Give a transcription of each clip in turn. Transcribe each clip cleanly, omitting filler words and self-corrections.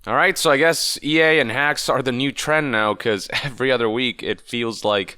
Alright, so I guess EA and hacks are the new trend now, because every other week it feels like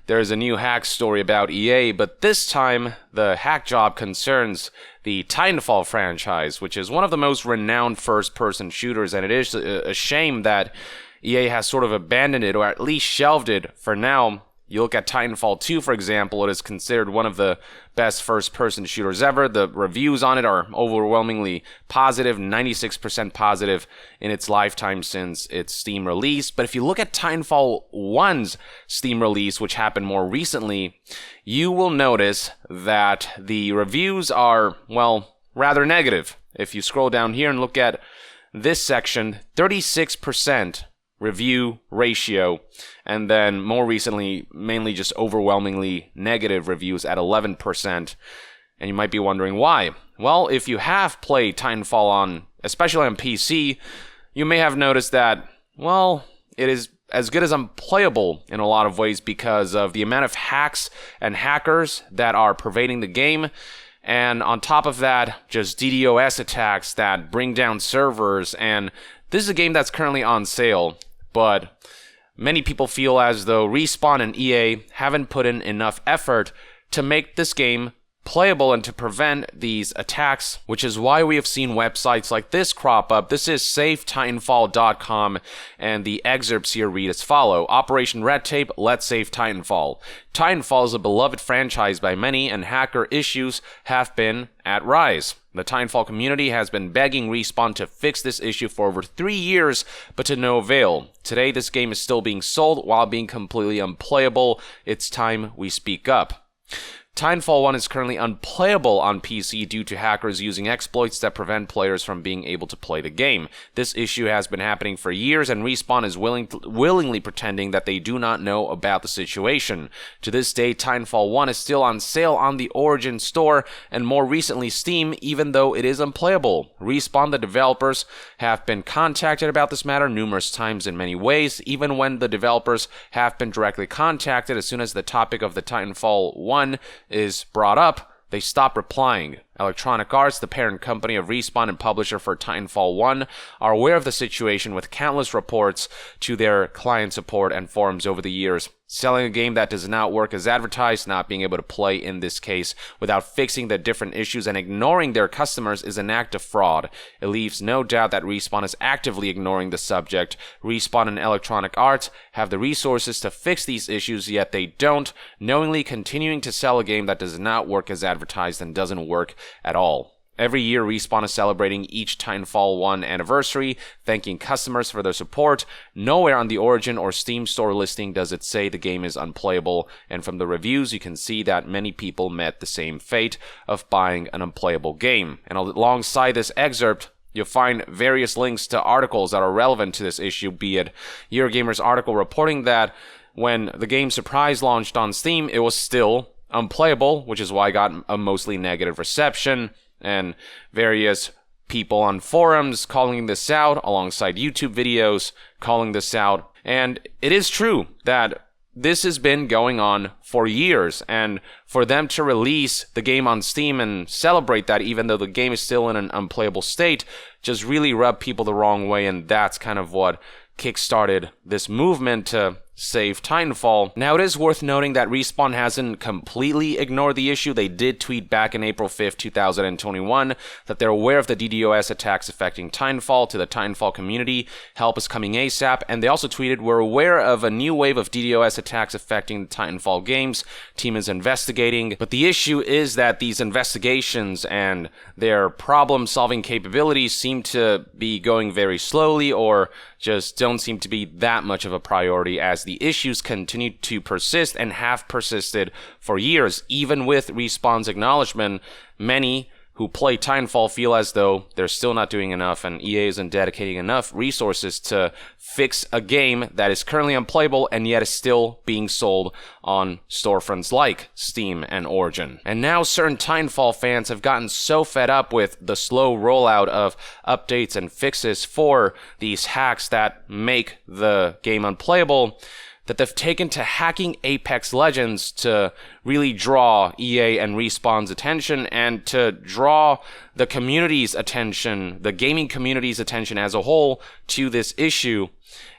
there's a new hack story about EA, but this time the hack job concerns the Titanfall franchise, which is one of the most renowned first-person shooters, and it is a shame that EA has sort of abandoned it, or at least shelved it for now. You look at Titanfall 2, for example, it is considered one of the best first-person shooters ever. The reviews on it are overwhelmingly positive, 96% positive in its lifetime since its Steam release. But if you look at Titanfall 1's Steam release, which happened more recently, you will notice that the reviews are, well, rather negative. If you scroll down here and look at this section, 36% review ratio, and then more recently, mainly just overwhelmingly negative reviews at 11%. And you might be wondering why. Well, if you have played Titanfall especially on PC, you may have noticed that, well, it is as good as unplayable in a lot of ways because of the amount of hacks and hackers that are pervading the game. And on top of that, just DDoS attacks that bring down servers. And this is a game that's currently on sale, but many people feel as though Respawn and EA haven't put in enough effort to make this game playable and to prevent these attacks, which is why we have seen websites like this crop up. This is SaveTitanfall.com, and the excerpts here read as follow. Operation Red Tape, let's save Titanfall. Titanfall is a beloved franchise by many, and hacker issues have been at rise. The Titanfall community has been begging Respawn to fix this issue for over 3 years, but to no avail. Today, this game is still being sold while being completely unplayable. It's time we speak up. Titanfall 1 is currently unplayable on PC due to hackers using exploits that prevent players from being able to play the game. This issue has been happening for years, and Respawn is willingly pretending that they do not know about the situation. To this day, Titanfall 1 is still on sale on the Origin store, and more recently Steam, even though it is unplayable. Respawn, the developers, have been contacted about this matter numerous times in many ways. Even when the developers have been directly contacted, as soon as the topic of the Titanfall 1 is brought up, they stop replying. Electronic Arts, the parent company of Respawn and publisher for Titanfall 1, are aware of the situation with countless reports to their client support and forums over the years. Selling a game that does not work as advertised, not being able to play in this case without fixing the different issues and ignoring their customers is an act of fraud. It leaves no doubt that Respawn is actively ignoring the subject. Respawn and Electronic Arts have the resources to fix these issues, yet they don't, knowingly continuing to sell a game that does not work as advertised and doesn't work at all. Every year, Respawn is celebrating each Titanfall 1 anniversary, thanking customers for their support. Nowhere on the Origin or Steam store listing does it say the game is unplayable, and from the reviews you can see that many people met the same fate of buying an unplayable game. And alongside this excerpt, you'll find various links to articles that are relevant to this issue, be it Eurogamer's article reporting that when the game Surprise launched on Steam, it was still unplayable, which is why it got a mostly negative reception, and various people on forums calling this out, alongside YouTube videos calling this out. And it is true that this has been going on for years, and for them to release the game on Steam and celebrate that even though the game is still in an unplayable state just really rubbed people the wrong way, and that's kind of what kickstarted this movement to save Titanfall. Now, it is worth noting that Respawn hasn't completely ignored the issue. They did tweet back in April 5th, 2021 that they're aware of the DDoS attacks affecting Titanfall to the Titanfall community. Help is coming ASAP. And they also tweeted, we're aware of a new wave of DDoS attacks affecting the Titanfall games. Team is investigating. But the issue is that these investigations and their problem-solving capabilities seem to be going very slowly, or just don't seem to be that much of a priority, as the issues continue to persist and have persisted for years. Even with Respawn's acknowledgement, many who play Titanfall feel as though they're still not doing enough, and EA isn't dedicating enough resources to fix a game that is currently unplayable and yet is still being sold on storefronts like Steam and Origin. And now certain Titanfall fans have gotten so fed up with the slow rollout of updates and fixes for these hacks that make the game unplayable that they've taken to hacking Apex Legends to really draw EA and Respawn's attention and to draw the community's attention, the gaming community's attention as a whole, to this issue.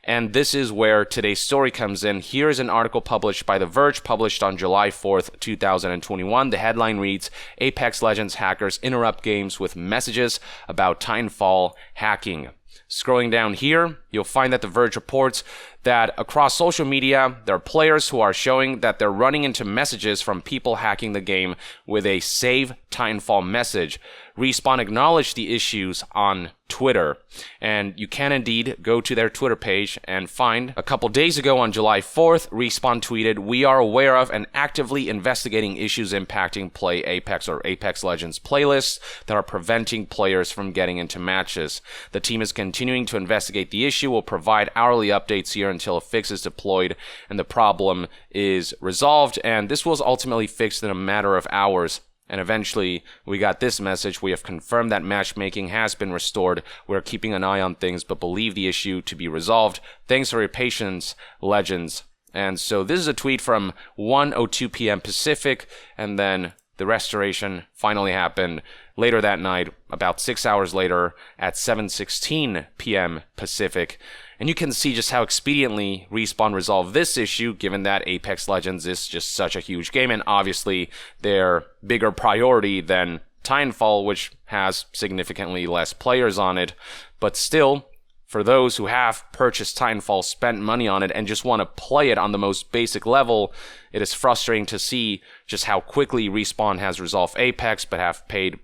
And this is where today's story comes in. Here's an article published by The Verge, published on July 4th, 2021. The headline reads, Apex Legends hackers interrupt games with messages about Titanfall hacking. Scrolling down here, you'll find that The Verge reports that across social media, there are players who are showing that they're running into messages from people hacking the game with a Save Titanfall message. Respawn acknowledged the issues on Twitter, and you can indeed go to their Twitter page and find a couple days ago on July 4th, Respawn tweeted, "We are aware of and actively investigating issues impacting Play Apex or Apex Legends playlists that are preventing players from getting into matches. The team is continuing to investigate the issue. We'll provide hourly updates here until a fix is deployed and the problem is resolved." And this was ultimately fixed in a matter of hours. And eventually, we got this message: "We have confirmed that matchmaking has been restored. We're keeping an eye on things, but believe the issue to be resolved. Thanks for your patience, Legends." And so this is a tweet from 1:02 p.m. Pacific, and then the restoration finally happened later that night, about 6 hours later, at 7:16 p.m. Pacific. And you can see just how expediently Respawn resolved this issue, given that Apex Legends is just such a huge game, and obviously their bigger priority than Titanfall, which has significantly less players on it. But still, for those who have purchased Titanfall, spent money on it, and just want to play it on the most basic level, it is frustrating to see just how quickly Respawn has resolved Apex, but have paid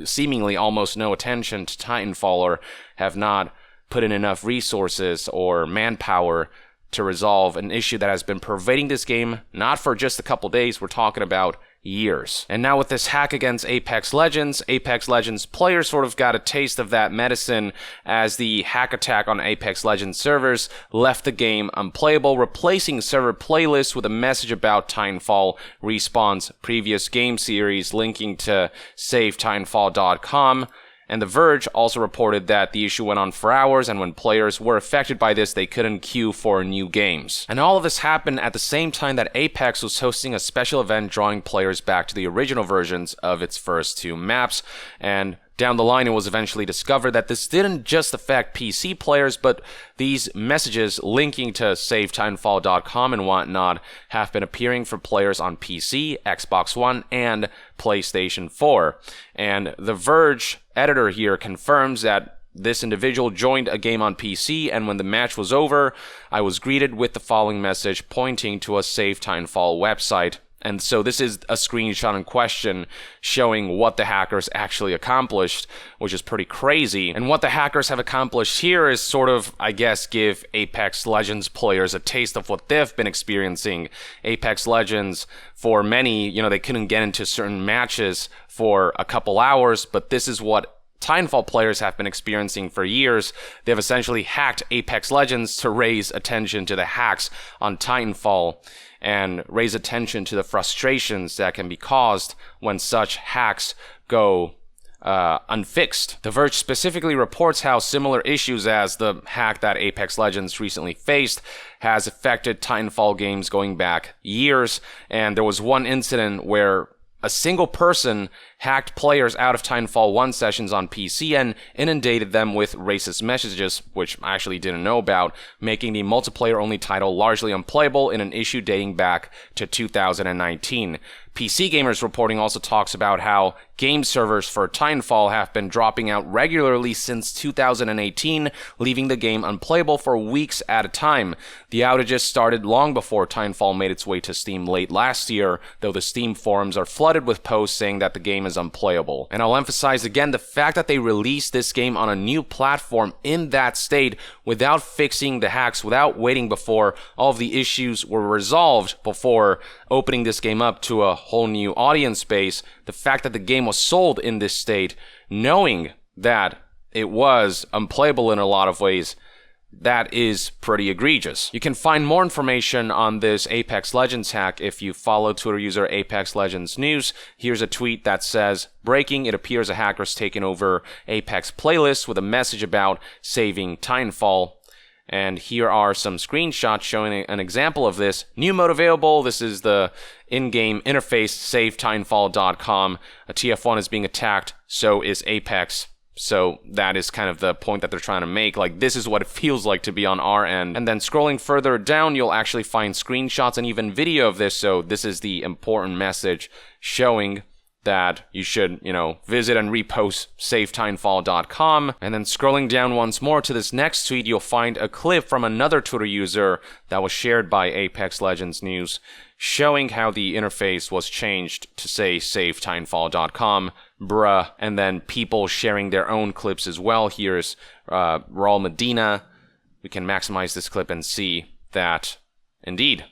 seemingly almost no attention to Titanfall, or have not put in enough resources or manpower to resolve an issue that has been pervading this game, not for just a couple days, we're talking about years. And now with this hack against Apex Legends players sort of got a taste of that medicine as the hack attack on Apex Legends servers left the game unplayable, replacing server playlists with a message about Titanfall, Respawn's previous game series, linking to SaveTitanfall.com. And The Verge also reported that the issue went on for hours, and when players were affected by this, they couldn't queue for new games. And all of this happened at the same time that Apex was hosting a special event drawing players back to the original versions of its first two maps. And down the line, it was eventually discovered that this didn't just affect PC players, but these messages linking to SaveTitanfall.com and whatnot have been appearing for players on PC, Xbox One, and PlayStation 4. And The Verge editor here confirms that this individual joined a game on PC, and when the match was over, I was greeted with the following message pointing to a Save Titanfall website. And so this is a screenshot in question showing what the hackers actually accomplished, which is pretty crazy. And what the hackers have accomplished here is sort of, I guess, give Apex Legends players a taste of what they've been experiencing. Apex Legends, for many, they couldn't get into certain matches for a couple hours, but this is what Titanfall players have been experiencing for years. They've essentially hacked Apex Legends to raise attention to the hacks on Titanfall and raise attention to the frustrations that can be caused when such hacks go unfixed. The Verge specifically reports how similar issues as the hack that Apex Legends recently faced has affected Titanfall games going back years, and there was one incident where a single person hacked players out of Titanfall 1 sessions on PC and inundated them with racist messages, which I actually didn't know about, making the multiplayer-only title largely unplayable in an issue dating back to 2019. PC Gamers reporting also talks about how game servers for Titanfall have been dropping out regularly since 2018, leaving the game unplayable for weeks at a time. The outages started long before Titanfall made its way to Steam late last year, though the Steam forums are flooded with posts saying that the game is unplayable. And I'll emphasize again the fact that they released this game on a new platform in that state without fixing the hacks, without waiting before all of the issues were resolved before opening this game up to a whole new audience base. The fact that the game was sold in this state, knowing that it was unplayable in a lot of ways, that is pretty egregious. You can find more information on this Apex Legends hack if you follow Twitter user Apex Legends News. Here's a tweet that says, "Breaking, it appears a hacker's taken over Apex playlist with a message about saving Titanfall." And here are some screenshots showing an example of this. New mode available. This is the in-game interface, save Titanfall.com. A TF1 is being attacked, so is Apex. So that is kind of the point that they're trying to make. Like, this is what it feels like to be on our end. And then scrolling further down, you'll actually find screenshots and even video of this. So this is the important message showing that you should, visit and repost SaveTitanfall.com. And then scrolling down once more to this next tweet, you'll find a clip from another Twitter user that was shared by Apex Legends News, showing how the interface was changed to say SaveTitanfall.com, bruh, and then people sharing their own clips as well. Here's Raul Medina. We can maximize this clip and see that, indeed,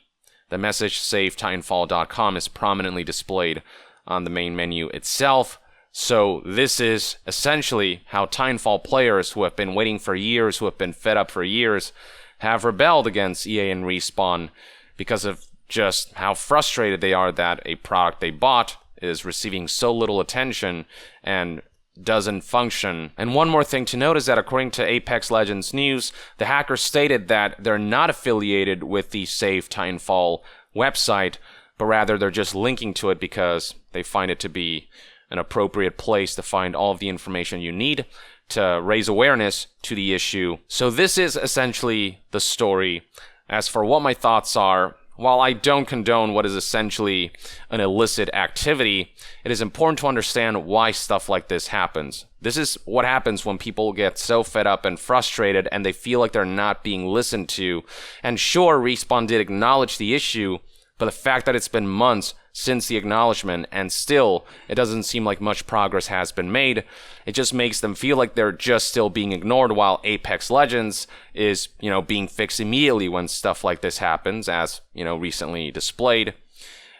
the message SaveTitanfall.com is prominently displayed on the main menu itself. So this is essentially how Titanfall players who have been waiting for years, who have been fed up for years, have rebelled against EA and Respawn because of just how frustrated they are that a product they bought is receiving so little attention and doesn't function. And one more thing to note is that according to Apex Legends News, the hacker stated that they're not affiliated with the Save Titanfall website, but rather they're just linking to it because they find it to be an appropriate place to find all of the information you need to raise awareness to the issue. So this is essentially the story. As for what my thoughts are, while I don't condone what is essentially an illicit activity, it is important to understand why stuff like this happens. This is what happens when people get so fed up and frustrated and they feel like they're not being listened to. And sure, Respawn did acknowledge the issue, but the fact that it's been months since the acknowledgement and still it doesn't seem like much progress has been made, it just makes them feel like they're just still being ignored, while Apex Legends is, being fixed immediately when stuff like this happens, as, recently displayed.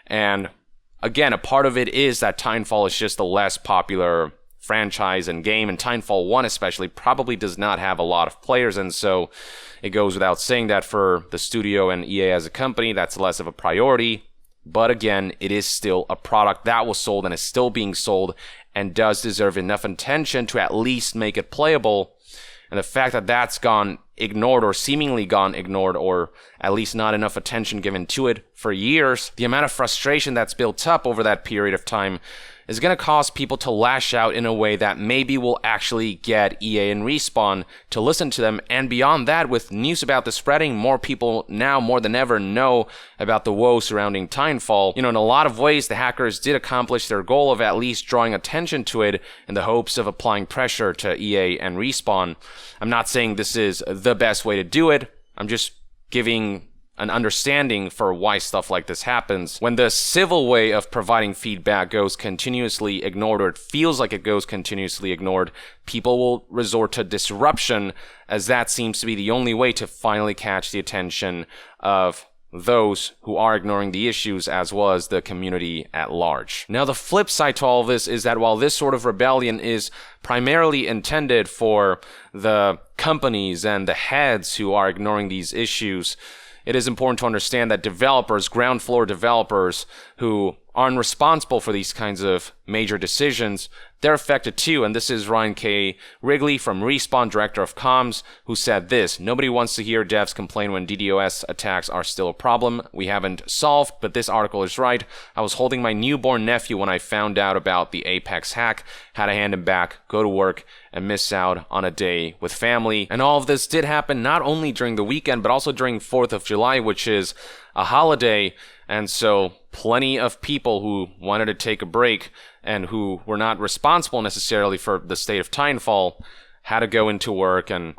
And again, a part of it is that Titanfall is just a less popular franchise and game, and Titanfall 1 especially probably does not have a lot of players, and so it goes without saying that for the studio and EA as a company, that's less of a priority. But again, it is still a product that was sold and is still being sold and does deserve enough attention to at least make it playable. And the fact that that's gone ignored, or seemingly gone ignored, or at least not enough attention given to it for years, the amount of frustration that's built up over that period of time is going to cause people to lash out in a way that maybe will actually get EA and Respawn to listen to them. And beyond that, with news about this spreading, more people now more than ever know about the woes surrounding Titanfall. In a lot of ways, the hackers did accomplish their goal of at least drawing attention to it in the hopes of applying pressure to EA and Respawn. I'm not saying this is the best way to do it. I'm just giving an understanding for why stuff like this happens. When the civil way of providing feedback goes continuously ignored, or it feels like it goes continuously ignored, people will resort to disruption, as that seems to be the only way to finally catch the attention of those who are ignoring the issues, as well as the community at large. Now, the flip side to all of this is that while this sort of rebellion is primarily intended for the companies and the heads who are ignoring these issues, it is important to understand that developers, ground floor developers, who aren't responsible for these kinds of major decisions, they're affected too. And this is Ryan K. Wrigley from Respawn, Director of Comms, who said this: "Nobody wants to hear devs complain when DDoS attacks are still a problem we haven't solved, but this article is right. I was holding my newborn nephew when I found out about the Apex hack, had to hand him back, go to work, and miss out on a day with family." And all of this did happen not only during the weekend, but also during 4th of July, which is a holiday. And so plenty of people who wanted to take a break and who were not responsible necessarily for the state of Titanfall had to go into work and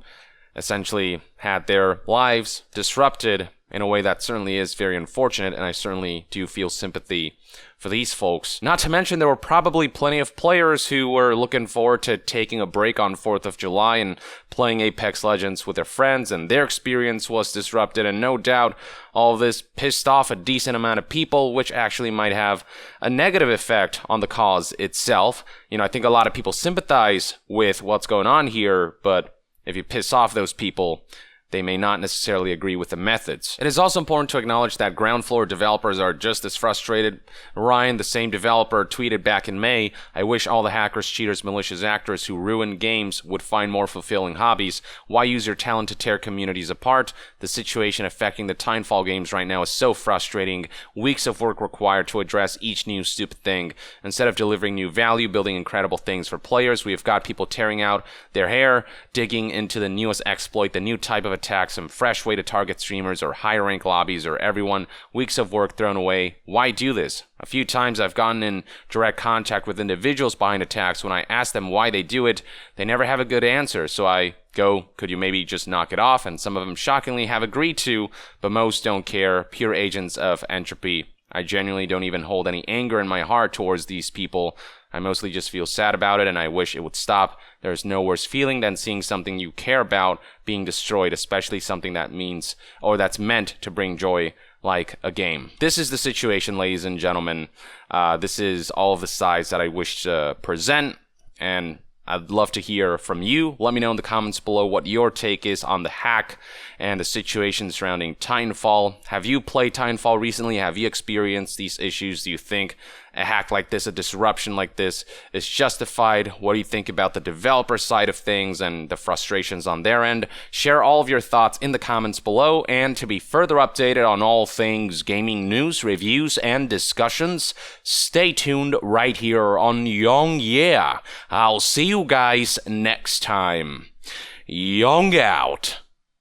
essentially had their lives disrupted in a way that certainly is very unfortunate, and I certainly do feel sympathy for these folks. Not to mention, there were probably plenty of players who were looking forward to taking a break on 4th of July and playing Apex Legends with their friends, and their experience was disrupted, and no doubt all of this pissed off a decent amount of people, which actually might have a negative effect on the cause itself. I think a lot of people sympathize with what's going on here, but if you piss off those people, they may not necessarily agree with the methods. It is also important to acknowledge that ground floor developers are just as frustrated. Ryan, the same developer, tweeted back in May, "I wish all the hackers, cheaters, malicious actors who ruin games would find more fulfilling hobbies. Why use your talent to tear communities apart? The situation affecting the Titanfall games right now is so frustrating. Weeks of work required to address each new stupid thing. Instead of delivering new value, building incredible things for players, we have got people tearing out their hair, digging into the newest exploit, the new type of attack, some fresh way to target streamers or high rank lobbies or everyone. Weeks of work thrown away. Why do this? A few times I've gotten in direct contact with individuals behind attacks. When I ask them why they do it, they never have a good answer. So I go, could you maybe just knock it off? And some of them shockingly have agreed to, but most don't care. Pure agents of entropy. I genuinely don't even hold any anger in my heart towards these people. I mostly just feel sad about it and I wish it would stop. There's no worse feeling than seeing something you care about being destroyed, especially something that means or that's meant to bring joy like a game." This is the situation, ladies and gentlemen. This is all of the sides that I wish to present, and I'd love to hear from you. Let me know in the comments below what your take is on the hack and the situation surrounding Titanfall. Have you played Titanfall recently? Have you experienced these issues? Do you think a hack like this, a disruption like this, is justified? What do you think about the developer side of things and the frustrations on their end? Share all of your thoughts in the comments below, and to be further updated on all things gaming news, reviews, and discussions, stay tuned right here on Young Yeah. I'll see you guys next time. Young out.